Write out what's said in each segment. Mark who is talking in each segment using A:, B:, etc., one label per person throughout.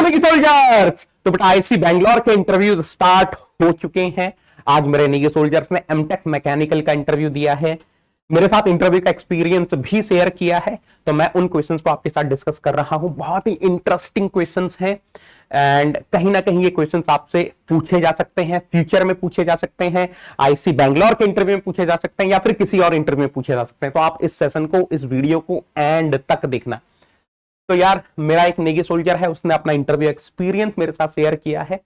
A: Negi soldiers. तो बेटा IC Bangalore के इंटरव्यू स्टार्ट हो चुके हैं। आज मेरे नेगी सोल्जर्स ने एमटेक मैकेनिकल का इंटरव्यू दिया है, मेरे साथ इंटरव्यू का एक्सपीरियंस भी शेयर किया है, तो मैं उन क्वेश्चंस को आपके साथ डिस्कस कर रहा हूं। बहुत ही इंटरेस्टिंग क्वेश्चंस हैं एंड कहीं ना कहीं ये क्वेश्चंस आपसे पूछे जा सकते हैं, फ्यूचर में पूछे जा सकते हैं, आईसी बैंगलोर के इंटरव्यू में पूछे जा सकते हैं या फिर किसी और इंटरव्यू में पूछे जा सकते हैं। तो आप इस सेशन को, इस वीडियो को एंड तक देखना। तो यार मेरा एक नेगी सोल्जर है, उसने अपना इंटरव्यू एक्सपीरियंस मेरे साथ शेयर किया है,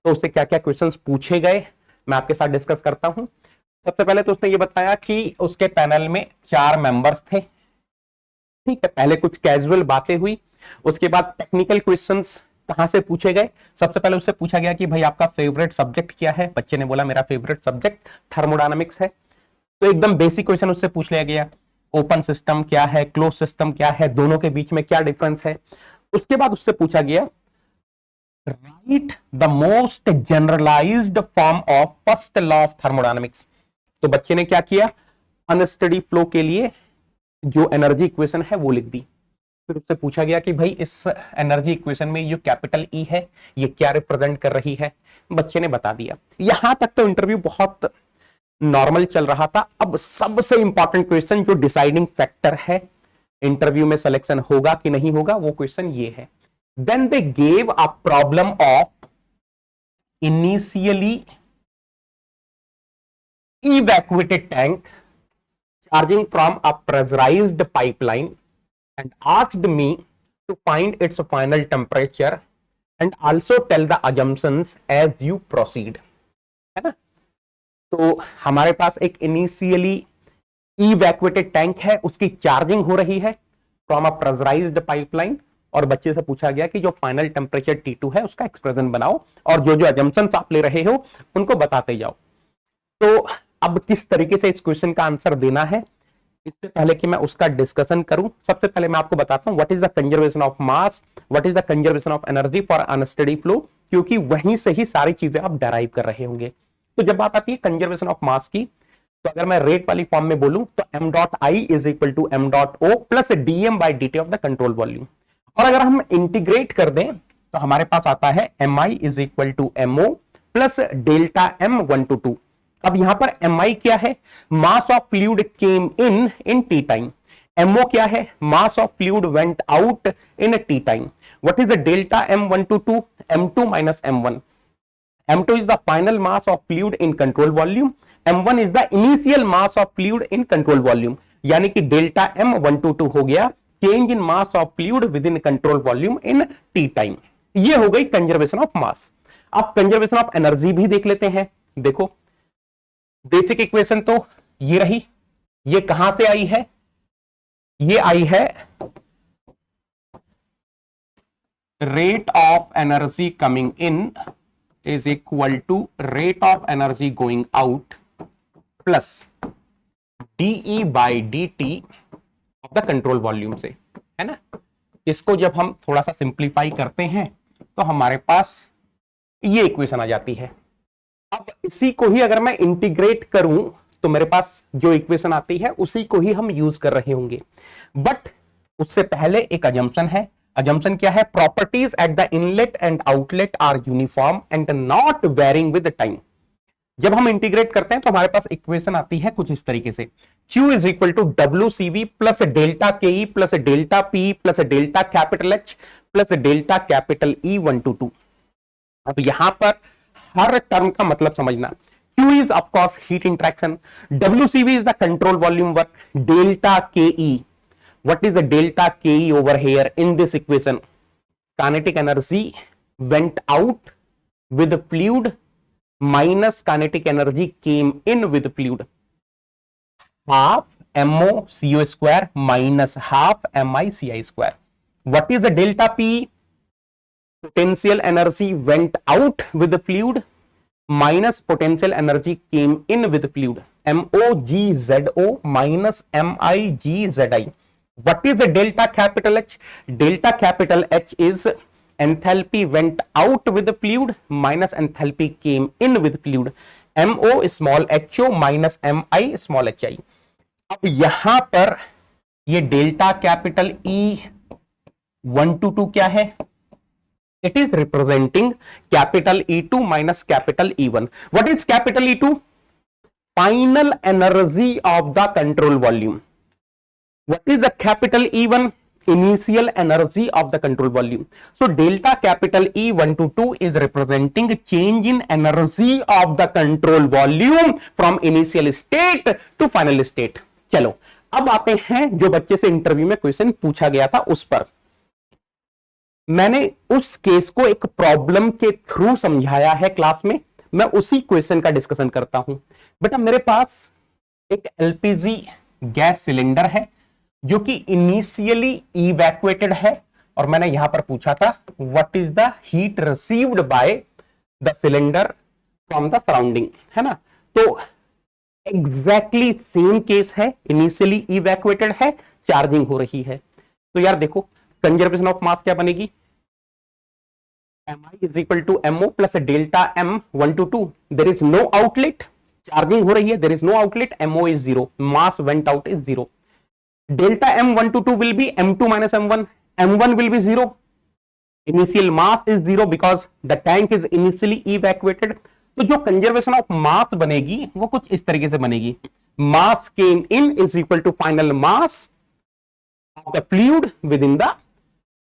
A: तो उससे क्या क्या क्वेश्चंस पूछे गए मैं आपके साथ डिस्कस करता हूं। सबसे पहले तो उसने ये बताया कि उसके पैनल में 4 मेंबर्स थे, ठीक है। पहले कुछ कैजुअल बातें हुई, उसके बाद टेक्निकल क्वेश्चंस कहां से पूछे गए। सबसे पहले उससे पूछा गया कि भाई आपका फेवरेट सब्जेक्ट क्या है। बच्चे ने बोला मेरा फेवरेट सब्जेक्ट थर्मोडायनामिक्स है। तो एकदम बेसिक क्वेश्चन उससे पूछ लिया गया, ओपन सिस्टम क्या है, क्लोज सिस्टम क्या है, दोनों के बीच में क्या डिफरेंस है। उसके बाद उससे पूछा गया write the most generalized form of first law of thermodynamics. तो बच्चे ने क्या किया, अनस्टडी फ्लो के लिए जो एनर्जी इक्वेशन है वो लिख दी। फिर उससे पूछा गया कि भाई इस एनर्जी इक्वेशन में जो कैपिटल ई है ये क्या रिप्रेजेंट कर रही है। बच्चे ने बता दिया। यहां तक तो इंटरव्यू बहुत नॉर्मल चल रहा था। अब सबसे इंपॉर्टेंट क्वेश्चन जो डिसाइडिंग फैक्टर है इंटरव्यू में सिलेक्शन होगा कि नहीं होगा, वो क्वेश्चन ये है। Then they gave a problem of initially evacuated tank charging from a pressurized pipeline and asked me to find its final temperature and also tell the assumptions as you proceed, है ना। तो हमारे पास एक initially evacuated tank है, उसकी charging हो रही है फ्रॉम अ प्रेशराइज्ड पाइपलाइन, और बच्चे से पूछा गया कि जो फाइनल टेम्परेचर T2 है उसका एक्सप्रेशन बनाओ और जो जो assumptions आप ले रहे हो उनको बताते जाओ। तो अब किस तरीके से इस क्वेश्चन का आंसर देना है, इससे पहले कि मैं उसका डिस्कशन करूं, सबसे पहले मैं आपको बताता हूं what is the conservation of mass, what is the conservation of energy for unsteady flow, क्योंकि वहीं से ही सारी चीजें आप डेराइव कर रहे होंगे। तो जब बात आती है कंजर्वेशन ऑफ मास की, तो अगर मैं रेट वाली फॉर्म में बोलूं तो m dot I is equal to m dot O plus dm by dt of the control volume. और अगर हम इंटीग्रेट कर दें तो हमारे पास आता है mi is equal to mo plus delta m 1 to 2। अब यहां पर mi क्या है, mass of fluid came in T time. mo क्या है, mass of fluid went out in T time. What is the delta m1 to 2, m2 minus m1। m2 is the final mass of fluid in control volume, m1 is the initial mass of fluid in control volume। यानी कि delta m1 to 2 हो गया change in mass of fluid with in control volume in T time. ये हो गई conservation of mass. अब conservation of energy भी देख लेते हैं। देखो बेसिक इक्वेशन तो ये रही, ये कहां से आई है, ये आई है rate of energy coming in is equal to rate of energy going out plus dE by dt of the control volume से, है ना। इसको जब हम थोड़ा सा सिंप्लीफाई करते हैं तो हमारे पास ये इक्वेशन आ जाती है। अब इसी को ही अगर मैं इंटीग्रेट करूं तो मेरे पास जो इक्वेशन आती है उसी को ही हम यूज कर रहे होंगे। बट उससे पहले एक अजम्पशन है। अजम्पशन क्या है, properties at the inlet and outlet are uniform and not varying with time. जब हम इंटीग्रेट करते हैं तो हमारे पास इक्वेशन आती है कुछ इस तरीके से, Q is equal to WCV plus delta KE plus delta P plus delta capital H plus delta capital E 1 to 2। अब यहां पर हर टर्म का मतलब समझना। Q is of course heat interaction, WCV is the control volume work, delta KE, what is the delta KE over here in this equation? Kinetic energy went out with fluid minus kinetic energy came in with fluid, half mo co square minus half mi ci square. What is the delta P? Potential energy went out with the fluid minus potential energy came in with fluid, MoGZO minus MiGZI. What is the delta capital H? Delta capital H is enthalpy went out with the fluid minus enthalpy came in with fluid, Mo small ho minus Mi small hi। अब यहां पर ये delta capital E 1 to 2 क्या है, It is representing capital E2 minus capital E1. What is capital E2? Final energy of the control volume. What is the capital E1? Initial energy of the control volume. So delta capital E1 to 2 is representing change in energy of the control volume from initial state to final state. चलो अब आते हैं जो बच्चे से interview में question पूछा गया था उस पर। मैंने उस केस को एक प्रॉब्लम के थ्रू समझाया है क्लास में, मैं उसी क्वेश्चन का डिस्कशन करता हूं। बेटा मेरे पास एक एलपीजी गैस सिलेंडर है जो कि इनिशियली इवैक्यूएटेड है, और मैंने यहां पर पूछा था what is the heat received by the cylinder from the surrounding, है ना। तो एग्जैक्टली सेम केस है, इनिशियली इवैक्यूएटेड है, चार्जिंग हो रही है। तो यार देखो कंजर्वेशन ऑफ मास क्या बनेगी, Mi is equal to MO plus delta M 1 to 2. There is no outlet, charging हो रही है, there is no outlet, MO is 0, mass went out is 0. Delta M 1 to 2 will be M2 minus M1. M1 will be 0. Initial mass is 0 because the tank is initially evacuated. तो जो conservation of mass बनेगी वो कुछ इस तरीके से बनेगी, mass came in is equal to final mass of the fluid within the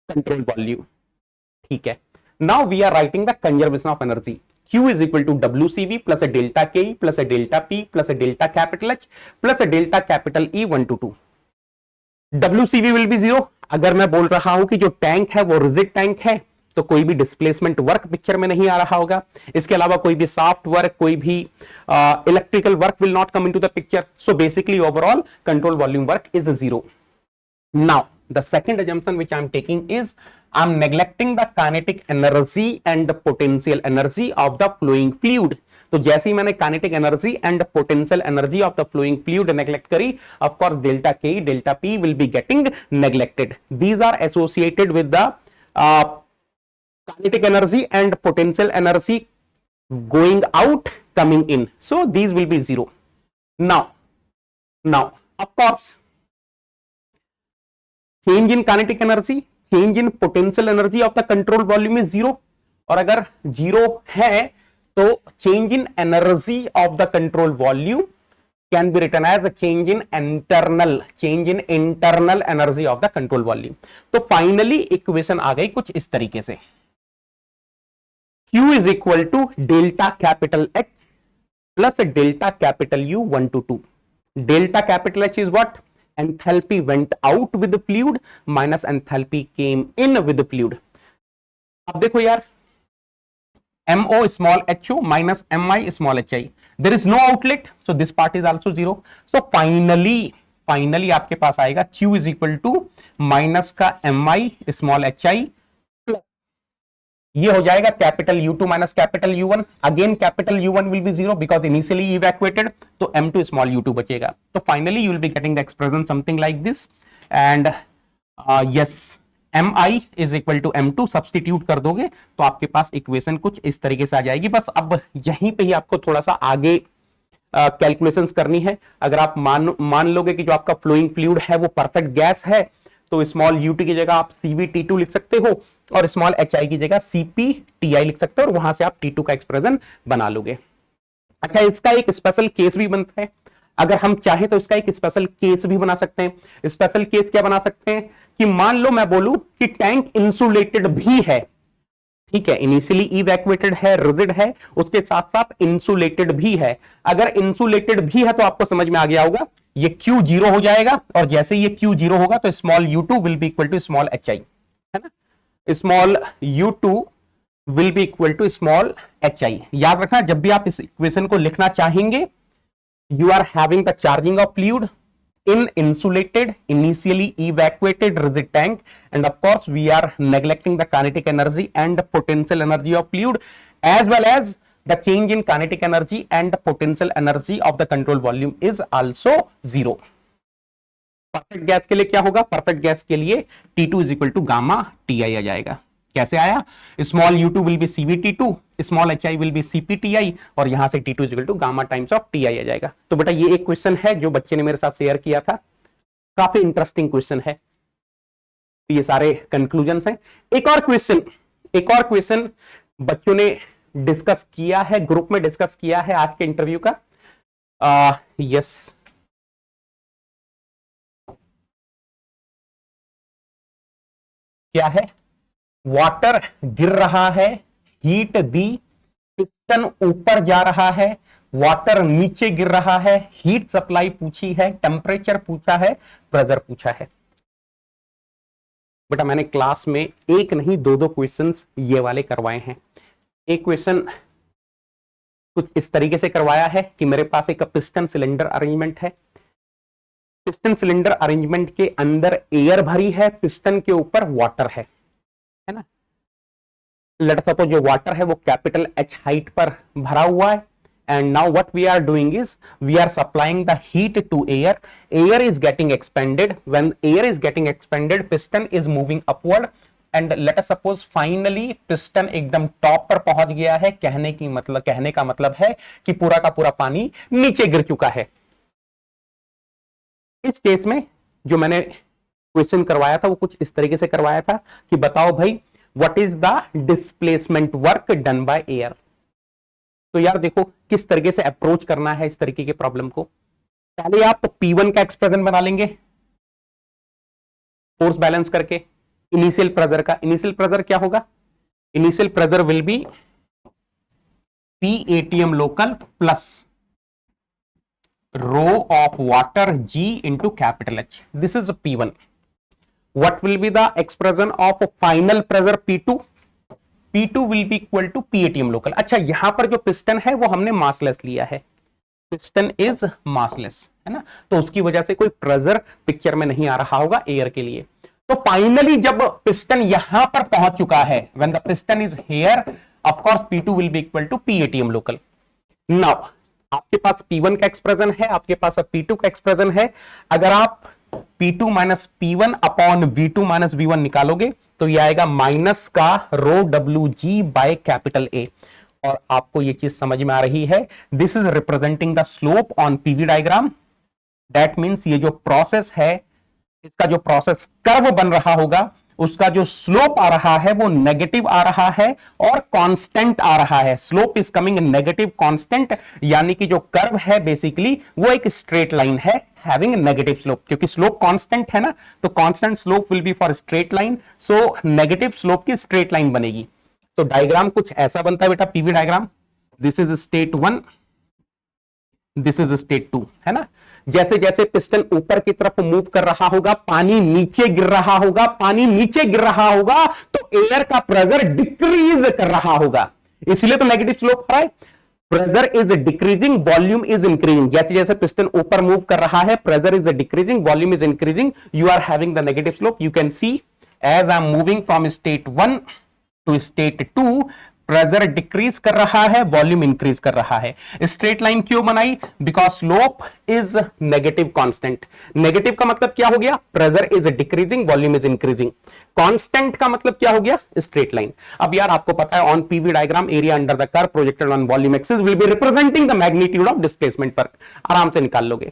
A: control volume. ठीक है, now we are writing the conservation of energy. Q is equal to WCV plus a delta K plus a delta P plus a delta capital H plus a delta capital E 1 to 2. WCV will be 0। अगर मैं बोल रहा हूं कि जो tank है वो rigid tank है तो कोई भी डिस्प्लेसमेंट वर्क पिक्चर में नहीं आ रहा होगा, इसके अलावा कोई भी सॉफ्ट वर्क, कोई भी electrical work will not come into the picture. So basically overall control volume work is 0। Now the second assumption which I am taking is I am neglecting the kinetic energy and potential energy of the flowing fluid। तो जैसे ही मैंने kinetic energy and potential energy of the flowing fluid neglect करी, of course delta K, delta P will be getting neglected। These are associated with the kinetic energy and potential energy going out, coming in, so these will be 0। Now of course change in kinetic energy, change in potential energy of the control volume is 0, और अगर 0 है तो change in energy of the control volume can be written as a change in internal energy of the control volume। तो finally equation आ गई कुछ इस तरीके से, Q is equal to delta capital H plus delta capital U 1 to 2। delta capital H is what? Enthalpy went out with the fluid minus enthalpy came in with the fluid। अब देखो यार, MO small ho minus Mi small hi, there is no outlet, so this part is also 0। so finally आपके पास आएगा Q is equal to minus का Mi small hi, ये हो जाएगा capital U2 minus capital U1। Again capital U1 will be 0 because initially evacuated, तो M2 small U2 बचेगा। तो finally you will be getting the expression something like this, and yes Mi is equal to M2 substitute कर दोगे तो आपके पास equation कुछ इस तरीके से आ जाएगी। बस अब यहीं पे ही आपको थोड़ा सा आगे कैलकुलेशंस करनी है। अगर आप मान लोगे कि जो आपका फ्लोइंग फ्लूइड है वो परफेक्ट गैस है, तो स्मॉल UT की जगह आप CvT2 लिख सकते हो और स्मॉल HI की जगह CpTI लिख सकते हो, और वहां से आप T2 का एक्सप्रेशन बना लोगे। अच्छा, इसका एक स्पेशल केस भी बनता है, अगर हम चाहें तो इसका एक स्पेशल केस भी बना सकते हैं। स्पेशल केस क्या बना सकते हैं कि मान लो मैं बोलूं कि टैंक इंसुलेटेड भी है, ठीक है, इनिशियली इवैक्यूएटेड है, रिजिड है, उसके साथ साथ इंसुलेटेड भी है। अगर इंसुलेटेड भी है तो आपको समझ में आ गया होगा, ये Q 0 हो जाएगा, और जैसे ये Q 0 होगा तो small U2 will be equal to small HI, है ना। Small U2 will be equal to small HI। याद रखना, जब भी आप इस इक्वेशन को लिखना चाहेंगे, you are having the charging of fluid in insulated, initially evacuated rigid tank, and of course we are neglecting the kinetic energy and potential energy of fluid, as well as the change in kinetic energy and potential energy of the control volume is also 0। Perfect gas के लिए क्या होगा? Perfect gas के लिए T2 is equal to gamma TI आ जाएगा। कैसे आया? Small U2 will be CvT2, small HI will be CpTI, और यहां से T2 is equal to gamma times of TI आ जाएगा। तो बेटा ये एक क्वेश्चन है जो बच्चे ने मेरे साथ शेयर किया था, काफी इंटरेस्टिंग क्वेश्चन है। ये सारे कंक्लूजन हैं। एक और एक और क्वेश्चन बच्चों ने डिस्कस किया है, ग्रुप में डिस्कस किया है आज के इंटरव्यू का। यस, क्या है? वाटर गिर रहा है, हीट दी, पिस्टन ऊपर जा रहा है, वाटर नीचे गिर रहा है, हीट सप्लाई पूछी है, टेम्परेचर पूछा है, प्रेशर पूछा है। बेटा मैंने क्लास में एक नहीं दो दो क्वेश्चंस ये वाले करवाए हैं। एक क्वेश्चन कुछ इस तरीके से करवाया है कि मेरे पास एक पिस्टन सिलेंडर अरेंजमेंट है, पिस्टन सिलेंडर अरेंजमेंट के अंदर एयर भरी है, पिस्टन के ऊपर वाटर है ना। लेट सपोज जो वाटर है वो कैपिटल एच हाइट पर भरा हुआ है, and now what we are doing is we are supplying the heat to air. Air is getting expanded. When air is getting expanded, piston is moving upward, and let us suppose finally piston एकदम top पर पहुंच गया है। कहने का मतलब है कि पूरा का पूरा पानी नीचे गिर चुका है। इस केस में जो मैंने क्वेश्चन करवाया था वो कुछ इस तरीके से करवाया था कि बताओ भाई what is the displacement work done by air. तो यार देखो किस तरीके से अप्रोच करना है इस तरीके के प्रॉब्लम को। पहले आप P1 का एक्सप्रेशन बना लेंगे फोर्स बैलेंस करके इनिशियल प्रेशर का। इनिशियल प्रेशर क्या होगा? Initial pressure will be P ATM local plus rho of water G into capital H। This is P1। What will be the expression of final pressure P2? P2 will be equal to P ATM local. अच्छा यहां पर जो piston है वो हमने massless लिया है, piston is massless है ना, तो उसकी वजह से कोई प्रेशर पिक्चर में नहीं आ रहा होगा एयर के लिए। तो फाइनली जब पिस्टन यहां पर पहुंच चुका है, when the piston is here, of course P2 will be equal to P ATM local. Now आपके पास P1 का एक्सप्रेशन है, आपके पास P2 का एक्सप्रेशन है। अगर आप P2 minus P1 upon V2 minus V1 निकालोगे तो ये आएगा माइनस का रो WG बाय कैपिटल A। और आपको ये चीज समझ में आ रही है, this is representing the slope on PV diagram. That means ये जो प्रोसेस है, इसका जो प्रोसेस कर्व बन रहा होगा, उसका जो स्लोप आ रहा है वो नेगेटिव आ रहा है और कांस्टेंट आ रहा है। Slope is coming negative constant, यानी कि जो कर्व है बेसिकली वो एक स्ट्रेट लाइन है हैविंग नेगेटिव स्लोप। क्योंकि स्लोप कांस्टेंट है ना, तो constant slope will be for straight line, so negative slope की स्ट्रेट लाइन बनेगी। तो डायग्राम कुछ ऐसा बनता है बेटा PV diagram. This is state 1, this is state 2 है ना। जैसे जैसे पिस्टन ऊपर की तरफ मूव कर रहा होगा, पानी नीचे गिर रहा होगा, पानी नीचे गिर रहा होगा तो एयर का प्रेशर डिक्रीज कर रहा होगा, इसलिए तो नेगेटिव स्लोप है। Pressure is decreasing, volume is increasing. जैसे जैसे पिस्टन ऊपर मूव कर रहा है, pressure is decreasing, volume is increasing, you are having the negative slope. You can see as I am moving from state 1 to state 2, pressure decrease कर रहा है, volume increase कर रहा है। स्ट्रेट लाइन क्यों बनाई? Because slope is negative constant. Negative का मतलब क्या हो गया? Pressure is decreasing, volume is increasing. Constant का मतलब क्या हो गया? Straight line. अब यार आपको पता है on PV diagram area under the curve projected on volume axis will be representing the magnitude of displacement work. आराम से निकाल लोगे,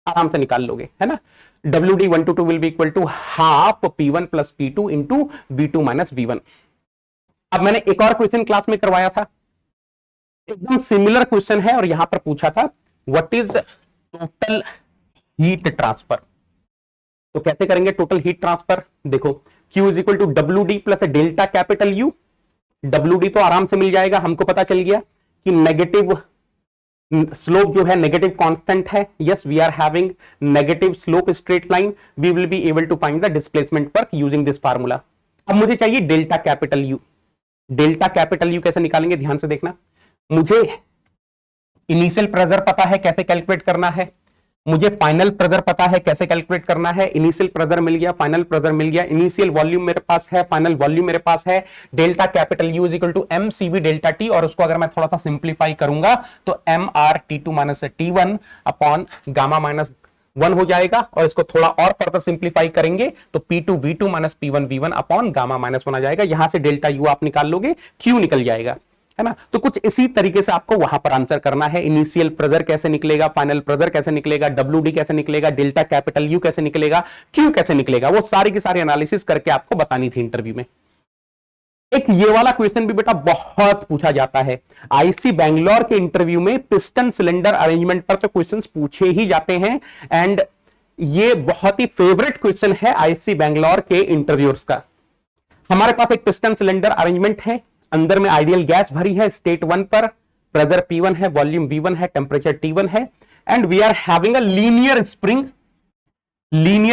A: आराम से निकाल लोगे, है ना। WD122 will be equal to half P1 plus P2 into V2 minus V1। अब मैंने एक और क्वेश्चन क्लास में करवाया था, एकदम सिमिलर क्वेश्चन है और यहां पर पूछा था what is total heat transfer. तो कैसे करेंगे टोटल हीट ट्रांसफर? देखो Q is equal to WD plus delta capital U। WD तो आराम से मिल जाएगा, हमको पता चल गया कि नेगेटिव स्लोप जो है नेगेटिव कांस्टेंट है। Yes, we are having negative slope straight line, we will be able to find the displacement work using this formula. अब मुझे चाहिए delta capital U। Delta capital U कैसे निकालेंगे? ध्यान से देखना। मुझे इनिशियल प्रेशर पता है कैसे कैलकुलेट करना है, मुझे फाइनल प्रेशर पता है कैसे कैलकुलेट करना है। इनिशियल प्रेशर मिल गया, फाइनल प्रेशर मिल गया, इनिशियल वॉल्यूम मेरे पास है, फाइनल वॉल्यूम मेरे पास है। Delta capital U is equal to mCV delta T, और उसको अगर मैं थोड़ा सा सिंप्लीफाई करूंगा तो mR T2 minus T1 upon gamma minus 1 हो जाएगा। और इसको थोड़ा और फर्दर सिंप्लीफाई करेंगे तो P2 V2 minus P1 V1 upon gamma minus 1 आ जाएगा। यहां से डेल्टा यू आप निकाल लोगे, Q निकल जाएगा, है ना। तो कुछ इसी तरीके से आपको वहां पर आंसर करना है। इनिशियल प्रेशर कैसे निकलेगा, फाइनल प्रेशर कैसे निकलेगा, WD कैसे निकलेगा, डेल्टा कैपिटल यू कैसे निकलेगा, Q कैसे निकलेगा, वो सारी की सारी एनालिसिस करके आपको बतानी थी इंटरव्यू में। एक ये वाला क्वेश्चन भी बेटा बहुत पूछा जाता है आईसी बैंगलोर के इंटरव्यू में, पिस्टन सिलेंडर अरेंजमेंट पर तो क्वेश्चंस पूछे ही जाते हैं एंड ये बहुत ही फेवरेट क्वेश्चन है आईसी बैंगलोर के इंटरव्यूअर्स का। हमारे पास एक पिस्टन सिलेंडर अरेंजमेंट है, अंदर में आइडियल गैस भरी है, स्टेट 1 पर प्रेशर P1 है, वॉल्यूम V1 है, टेम्परेचर T1 है and we are having a linear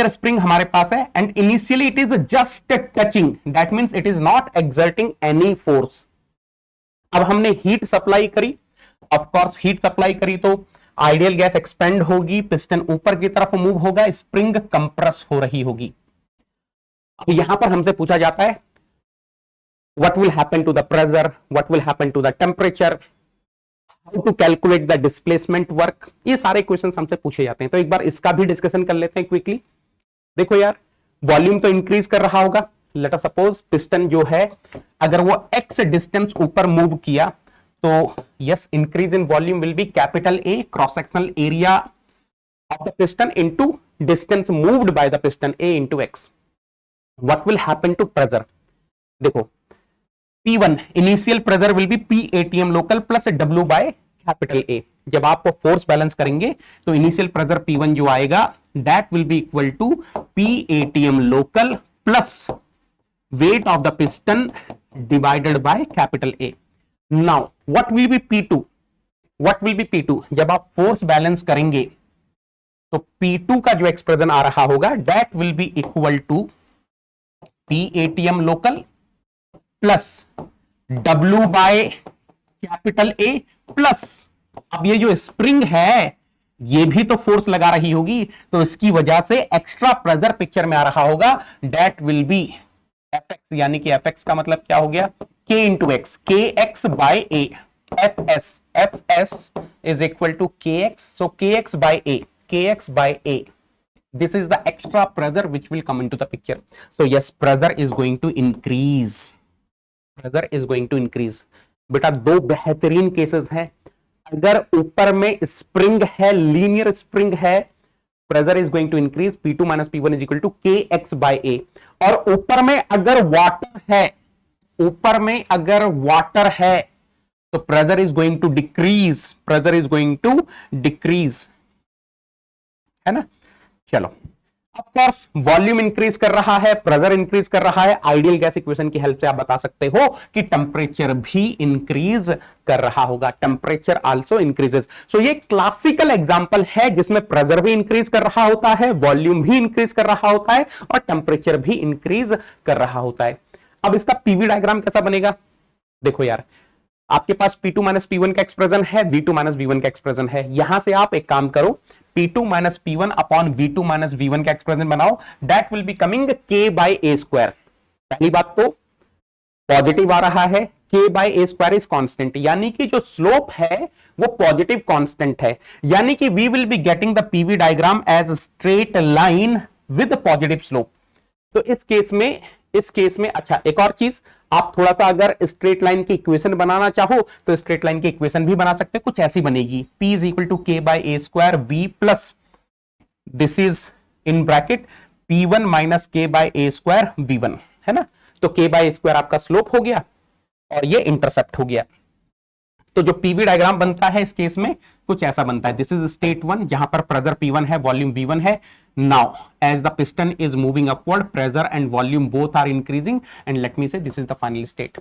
A: spring हमारे पास है and initially it is just touching, that means it is not exerting any force. अब हमने हीट सप्लाई करी, ऑफ कोर्स हीट सप्लाई करी तो आइडियल गैस एक्सपेंड होगी, पिस्टन ऊपर की तरफ मूव होगा, स्प्रिंग कंप्रेस हो रही होगी। अब यहां पर हमसे पूछा जाता है what will happen to the pressure, what will happen to the temperature, how to calculate the displacement work, ये सारे क्वेश्चंस हमसे पूछे जाते हैं। तो एक बार इसका भी डिस्कशन कर लेते हैं क्विकली। देखो यार, वॉल्यूम तो इंक्रीज कर रहा होगा, लेट अस सपोज पिस्टन जो है अगर वो x डिस्टेंस ऊपर मूव किया तो yes, increase in volume will be capital A, cross sectional area of the piston into distance moved by the piston A into x। What will happen to pressure, देखो P1 initial pressure will be P ATM local plus W by capital A। जब आप force balance करेंगे तो initial pressure P1 जो आएगा that will be equal to P ATM local plus weight of the piston divided by capital A। Now what will be P2, what will be P2, जब आप force balance करेंगे तो P2 का जो expression आ रहा होगा that will be equal to P ATM local plus W by capital A plus, अब ये जो स्प्रिंग है ये भी तो फोर्स लगा रही होगी तो इसकी वजह से एक्स्ट्रा प्रेशर पिक्चर में आ रहा होगा, दैट विल बी Fx, यानी कि Fx का मतलब क्या हो गया K into x, KX by A, Fs is equal to KX, so KX by A, KX by A, this is the extra pressure which will come into the picture. So yes, pressure is going to increase, pressure is going to increase। बेटा दो बेहतरीन cases हैं, अगर ऊपर में spring है, linear spring है, pressure is going to increase, P2 minus P1 is equal to KX by A, और ऊपर में अगर वाटर है, ऊपर में अगर वाटर है तो pressure is going to decrease, pressure is going to decrease, है ना। चलो, ऑफ कोर्स वॉल्यूम इंक्रीज कर रहा है, प्रेशर इंक्रीज कर रहा है, आइडियल गैस इक्वेशन की हेल्प से आप बता सकते हो कि टेम्परेचर भी इंक्रीज कर रहा होगा, टेम्परेचर आल्सो इंक्रीजेस। सो ये क्लासिकल एग्जांपल है जिसमें प्रेशर भी इंक्रीज कर रहा होता है, वॉल्यूम भी इंक्रीज कर रहा होता है और टेम्परेचर भी इंक्रीज कर रहा होता है। अब इसका पीवी डायग्राम कैसा बनेगा, देखो यार, आपके पास P2 माइनस P1 का एक्सप्रेशन है, V2 माइनस V1 का एक्सप्रेशन है, यहां से आप एक काम करो, P2 minus P1 upon V2 minus V1 का एक्सप्रेशन बनाओ, that will be coming K by A square. पहली बात तो पॉजिटिव आ रहा है, K by A square is constant, यानी कि जो स्लोप है वो पॉजिटिव कांस्टेंट है, यानी कि we will be getting the PV diagram as straight line with positive slope. तो इस केस में अच्छा, एक और चीज, आप थोड़ा सा अगर स्ट्रेट लाइन की इक्वेशन बनाना चाहो तो स्ट्रेट लाइन की इक्वेशन भी बना सकते हैं, कुछ ऐसी बनेगी, P is equal to K by A square V plus, this is in bracket P1 minus K by A square V1, है ना। तो K बाय A स्क्वायर आपका स्लोप हो गया और ये इंटरसेप्ट हो गया। तो जो पीवी डायग्राम बनता है इस केस में कुछ ऐसा बनता है, दिस इज स्टेट 1 जहां पर प्रेशर P1 है, वॉल्यूम V1 है। Now as the piston is moving upward, pressure and volume both are increasing and let me say this is the final state।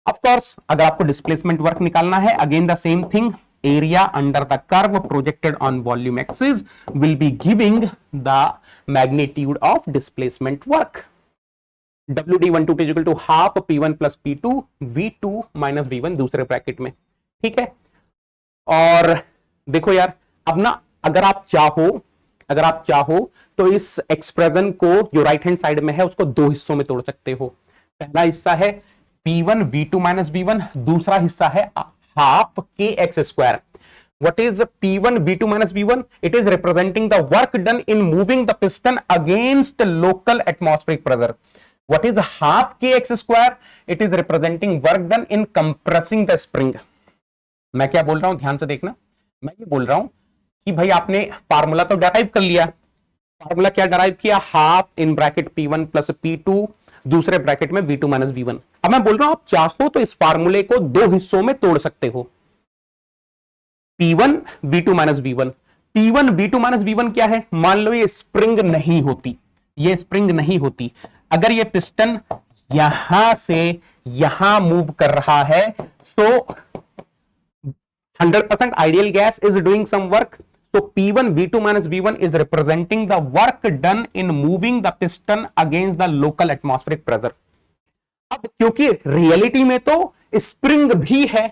A: Of course अगर आपको displacement work निकालना है, again the same thing, area under the curve projected on volume axis will be giving the magnitude of displacement work। WD12 is equal to half P1 plus P2 V2 minus V1 दूसरे bracket में, ठीक है। और देखो यार, अब ना अगर आप चाहो तो इस एक्सप्रेशन को जो राइट हैंड साइड में है उसको दो हिस्सों में तोड़ सकते हो। पहला हिस्सा है P1 V2 माइनस V1, दूसरा हिस्सा है half KX square. What is P1 V2 minus V1? It is representing the work done in moving the piston against local atmospheric pressure। What is half KX square? It is representing work done in compressing the spring। मैं क्या बोल रहा हूं, ध्यान से देखना, मैं ये बोल रहा हूं कि भाई आपने फार्मूला तो डेराइव कर लिया, फार्मूला क्या डेराइव किया, half in bracket P1 plus P2, दूसरे ब्रैकेट में V2 माइनस V1। अब मैं बोल रहा हूं आप चाहो तो इस फार्मूले को दो हिस्सों में तोड़ सकते हो। P1 V2 minus V1। P1 V2 minus V1 क्या है? मान लो ये स्प्रिंग नहीं होती, ये स्प्रिंग नहीं होती, अगर ये पिस्टन यहां से यहां मूव कर रहा है, सो 100% ideal gas is doing some work. So P1 V2 minus V1 is representing the work done in moving the piston against the local atmospheric pressure. अब क्योंकि रियलिटी में तो स्प्रिंग भी है,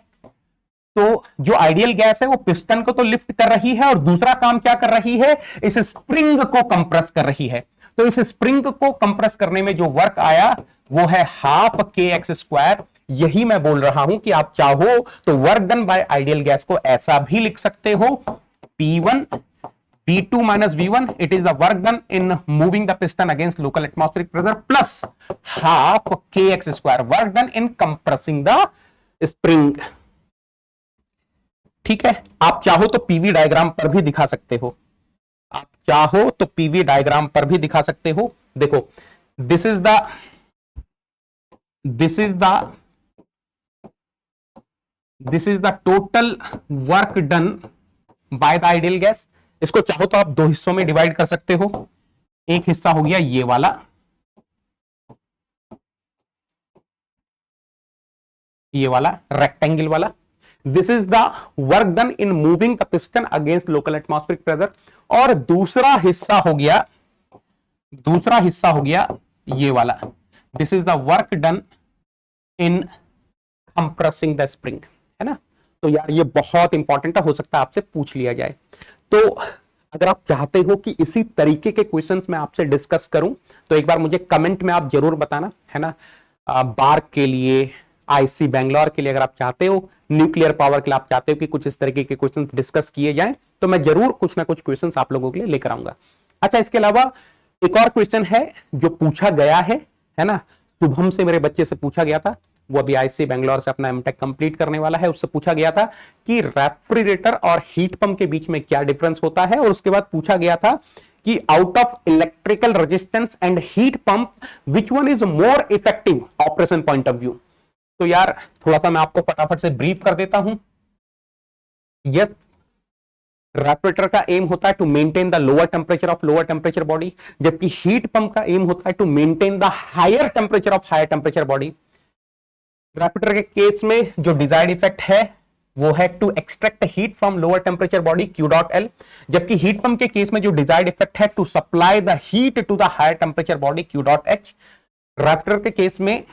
A: तो जो आइडियल गैस है वो पिस्टन को तो लिफ्ट कर रही है और दूसरा काम क्या कर रही है? इस स्प्रिंग को कंप्रेस कर रही है। तो इस स्प्रिंग को कंप्रेस करने में जो वर्क आया वो है हाफ kx²। यही मैं बोल रहा हूं कि आप चाहो तो work done by ideal gas को ऐसा भी लिख सकते हो, P1 V2 minus V1, it is the work done in moving the piston against local atmospheric pressure plus half kx², work done in compressing the spring। ठीक है, आप चाहो तो पीवी डायग्राम पर भी दिखा सकते हो, आप चाहो तो पीवी डायग्राम पर भी दिखा सकते हो। देखो, this is the total work done by the ideal gas. इसको चाहो तो आप दो हिस्सों में डिवाइड कर सकते हो। एक हिस्सा हो गया ये वाला, रेक्टेंगल वाला, this is the work done in moving the piston against local atmospheric pressure. और दूसरा हिस्सा हो गया ये वाला, this is the work done in compressing the spring, है ना। तो यार ये बहुत इंपॉर्टेंट है, हो सकता है आपसे पूछ लिया जाए। तो अगर आप चाहते हो कि इसी तरीके के क्वेश्चंस मैं आपसे डिस्कस करूं तो एक बार मुझे कमेंट में आप जरूर बताना, है ना। बार्क के लिए, आईसी बैंगलोर के लिए अगर आप चाहते हो, न्यूक्लियर पावर के लिए आप चाहते हो कि कुछ इस तरीके के क्वेश्चन डिस्कस किए जाएं, तो मैं जरूर कुछ ना कुछ क्वेश्चन आप लोगों के लिए लेकर आऊंगा। अच्छा, इसके अलावा एक और क्वेश्चन है जो पूछा गया है ना, शुभम से मेरे बच्चे से पूछा गया था, वो अभी आईसी बैंगलोर से अपना एमटेक कंप्लीट करने वाला है। उससे पूछा गया था कि रेफ्रिजरेटर और हीट पंप के बीच में क्या डिफरेंस होता है, और उसके बाद पूछा गया था कि out of electrical resistance and heat pump which one is more effective operation point of view. तो यार थोड़ा सा मैं आपको फटाफट से ब्रीफ कर देता हूं। यस, रेफ्रिजरेटर का एम होता है to maintain the lower temperature of lower temperature body, जबकि हीट पंप का एम होता है to maintain the higher temperature of higher temperature body. Refrigerator के केस में जो डिजायर्ड इफेक्ट है वो है to extract heat from lower temperature body Q.L, जबकि हीट पंप के केस में जो डिजायर्ड इफेक्ट है to supply the heat to the higher temperature body Q.H। Refrigerator के केस में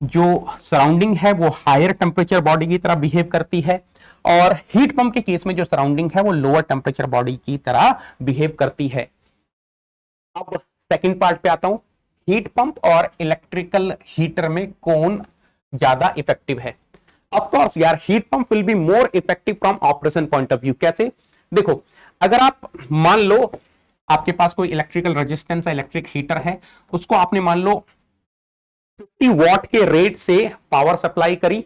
A: जो सराउंडिंग है वो हायर टेम्परेचर बॉडी की तरह बिहेव करती है, और हीट पंप के केस में जो सराउंडिंग है वो लोअर टेम्परेचर बॉडी की तरह बिहेव करती है। अब सेकंड पार्ट पे आता हूं, हीट पंप और इलेक्ट्रिकल हीटर में कौन ज्यादा इफेक्टिव है। ऑफ कोर्स यार, heat pump will be more effective from operation point of view. कैसे? देखो, अगर आप मान लो आपके पास कोई इलेक्ट्रिकल रेजिस्टेंस है, इलेक्ट्रिक हीटर है, उसको आपने मान लो 50 वॉट के रेट से पावर सप्लाई करी,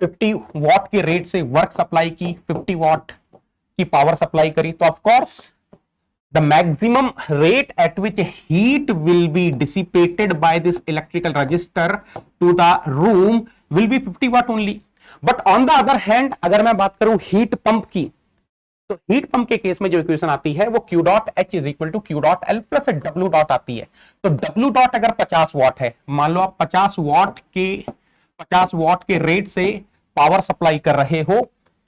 A: 50 वॉट के रेट से वर्क सप्लाई की, 50 वॉट की पावर सप्लाई करी, तो of course the maximum rate at which heat will be dissipated by this electrical resistor to the room will be 50 watt only. But on the other hand, अगर मैं बात करूं heat pump की, तो heat pump के case में जो equation आती है वो Q.H is equal to Q.L plus W dot आती है। तो W डॉट अगर 50 वॉट है, मान लो आप 50 वॉट के रेट से पावर सप्लाई कर रहे हो,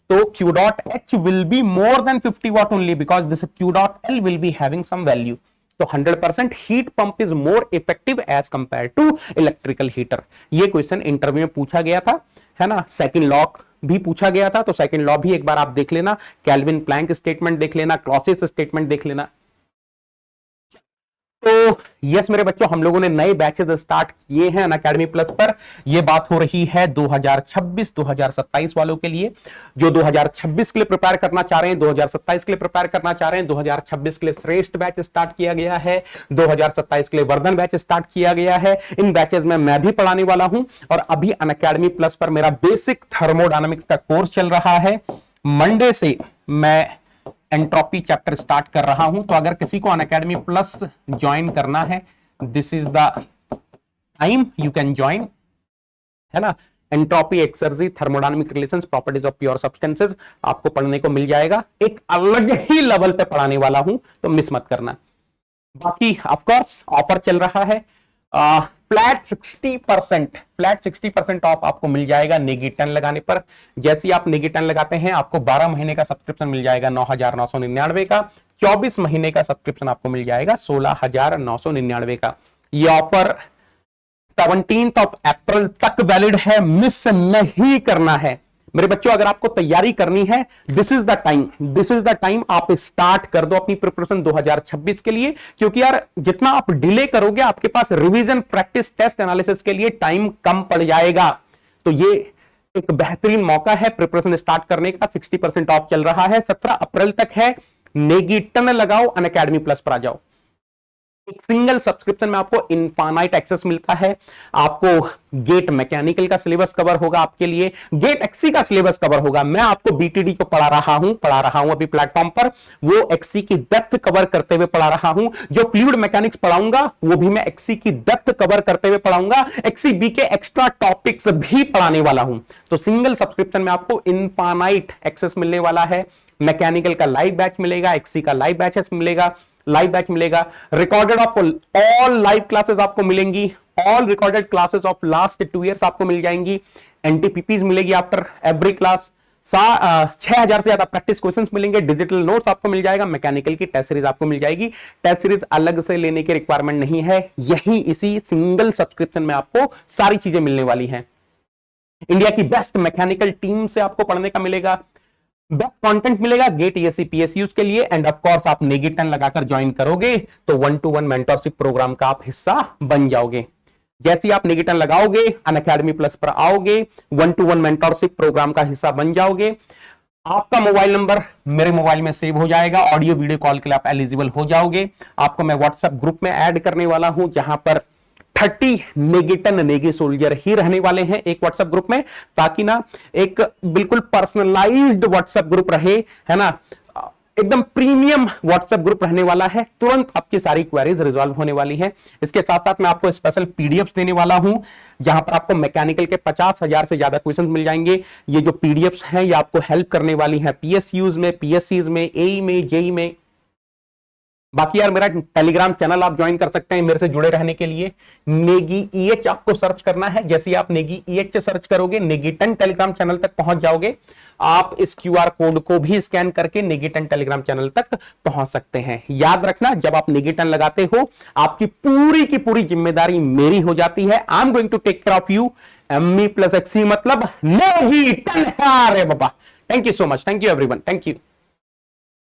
A: तो Q.H will be more than 50 watt only because this Q.L will be having some value. तो 100% heat pump is more effective as compared to electrical heater। ये क्वेश्चन इंटरव्यू में पूछा गया था, है ना। सेकंड लॉ भी पूछा गया था, तो सेकंड लॉ भी एक बार आप देख लेना, कैल्विन प्लैंक स्टेटमेंट देख लेना, क्लॉसियस स्टेटमेंट देख लेना। तो यस मेरे बच्चों, हम लोगों ने नए बैचेस स्टार्ट किए हैं अनअकैडमी प्लस पर। यह बात हो रही है 2026-2027 वालों के लिए, जो 2026 के लिए प्रिपेयर करना चाह रहे हैं, 2027 के लिए प्रिपेयर करना चाह रहे हैं। 2026 के लिए श्रेष्ठ बैच स्टार्ट किया गया है, 2027 के लिए वर्धन बैच स्टार्ट किया गया है। इन बैचेस में मैं भी पढ़ाने वाला हूं, और अभी अनअकैडमी प्लस पर मेरा बेसिक थर्मोडायनामिक्स का कोर्स चल रहा है। मंडे से मैं एंट्रोपी चैप्टर स्टार्ट कर रहा हूं, तो अगर किसी को अनअकैडमी प्लस ज्वाइन करना है, this is the time you can join, है ना। Entropy, exergy, thermodynamic relations, properties of pure substances आपको पढ़ने को मिल जाएगा। एक अलग ही लेवल पे पढ़ाने वाला हूं, तो मिस मत करना। बाकी ऑफ कोर्स ऑफर चल रहा है, फ्लैट 60% ऑफ आपको मिल जाएगा नेगी 10 लगाने पर। जैसे ही आप नेगी 10 लगाते हैं आपको 12 महीने का सब्सक्रिप्शन मिल जाएगा 9,999 का, 24 महीने का सब्सक्रिप्शन आपको मिल जाएगा 16,999 का। ये ऑफर 17 अप्रैल तक वैलिड है, मिस नहीं करना है मेरे बच्चों। अगर आपको तैयारी करनी है, this is the time, this is the time. आप स्टार्ट कर दो अपनी प्रिपरेशन 2026 के लिए, क्योंकि यार जितना आप डिले करोगे आपके पास रिवीजन, प्रैक्टिस, टेस्ट एनालिसिस के लिए टाइम कम पड़ जाएगा। तो ये एक बेहतरीन मौका है प्रिपरेशन स्टार्ट करने का। 60% ऑफ चल रहा है, 17 अप्रैल तक है। नेगी 10 लगाओ, अनअकैडमी प्लस पर आ जाओ। एक सिंगल सब्सक्रिप्शन में आपको इनफाइनाइट एक्सेस मिलता है। आपको गेट मैकेनिकल का सिलेबस कवर होगा आपके लिए, गेट एक्सी का सिलेबस कवर होगा। मैं आपको बीटीडी को पढ़ा रहा हूं अभी प्लेटफॉर्म पर, वो एक्सी की डेप्थ कवर करते हुए पढ़ा रहा हूं। जो फ्लूइड मैकेनिक्स पढ़ाऊंगा वो भी मैं एक्सी की डेप्थ कवर करते हुए पढ़ाऊंगा। एक्सी बी के एक्स्ट्रा टॉपिक्स भी पढ़ाने वाला हूं। तो सिंगल सब्सक्रिप्शन में आपको इनफाइनाइट एक्सेस मिलने वाला है। मैकेनिकल का लाइव बैच मिलेगा, एक्सी का लाइव बैच मिलेगा, recorded of all live classes आपको मिलेंगी, all recorded classes of last 2 years आपको मिल जाएंगी। एनटीपीपीज मिलेगी आफ्टर एवरी क्लास, 6000 से ज्यादा प्रैक्टिस क्वेश्चंस मिलेंगे, डिजिटल नोट्स आपको मिल जाएगा, मैकेनिकल की टेस्ट सीरीज आपको मिल जाएगी। टेस्ट सीरीज अलग से लेने की रिक्वायरमेंट नहीं है, यही इसी सिंगल सब्सक्रिप्शन में आपको सारी चीजें मिलने वाली हैं। इंडिया की बेस्ट मैकेनिकल टीम से आपको पढ़ने का मिलेगा, बेस्ट कंटेंट मिलेगा गेट ईएससी पीएसयू के लिए। एंड ऑफ कोर्स आप नेगी 10 लगाकर ज्वाइन करोगे तो 1-to-1 मेंटरशिप प्रोग्राम का आप हिस्सा बन जाओगे। जैसे ही आप नेगी 10 लगाओगे, अनअकैडमी प्लस पर आओगे, 1-to-1 मेंटरशिप प्रोग्राम का हिस्सा बन जाओगे। आपका मोबाइल नंबर मेरे मोबाइल में सेव हो जाएगा, ऑडियो वीडियो कॉल के लिए आप एलिजिबल हो जाओगे। आपको मैं व्हाट्सएप ग्रुप में ऐड करने वाला हूं, जहां पर 30 नेगी 10 नेगी सोल्जर ही रहने वाले हैं एक व्हाट्सएप ग्रुप में, ताकि ना एक बिल्कुल पर्सनलाइज्ड व्हाट्सएप ग्रुप रहे, है ना। एकदम प्रीमियम व्हाट्सएप ग्रुप रहने वाला है, तुरंत आपकी सारी क्वेरीज रिजॉल्व होने वाली है। इसके साथ साथ मैं आपको स्पेशल पीडीएफ देने वाला हूं, जहां पर आपको मैकेनिकल के 50,000 से ज्यादा क्वेश्चन मिल जाएंगे। ये जो पीडीएफ हैं ये आपको हेल्प करने वाली है पीएसयूज में, पीएससीज में, एई में, जेई में। बाकी यार मेरा टेलीग्राम चैनल आप ज्वाइन कर सकते हैं मेरे से जुड़े रहने के लिए। नेगी ईएच आपको सर्च करना है, जैसे ही आप नेगी ईएच सर्च करोगे नेगी 10 टेलीग्राम चैनल तक पहुंच जाओगे। आप इस क्यूआर कोड को भी स्कैन करके नेगी 10 टेलीग्राम चैनल तक पहुंच सकते हैं। याद रखना, जब आप नेगी 10 लगाते हो आपकी पूरी की पूरी जिम्मेदारी मेरी हो जाती है। I am going to take care of you. ME plus एक्सी मतलब नेगी 10 है। अरे बाबा, thank you so much, thank you everyone, thank you.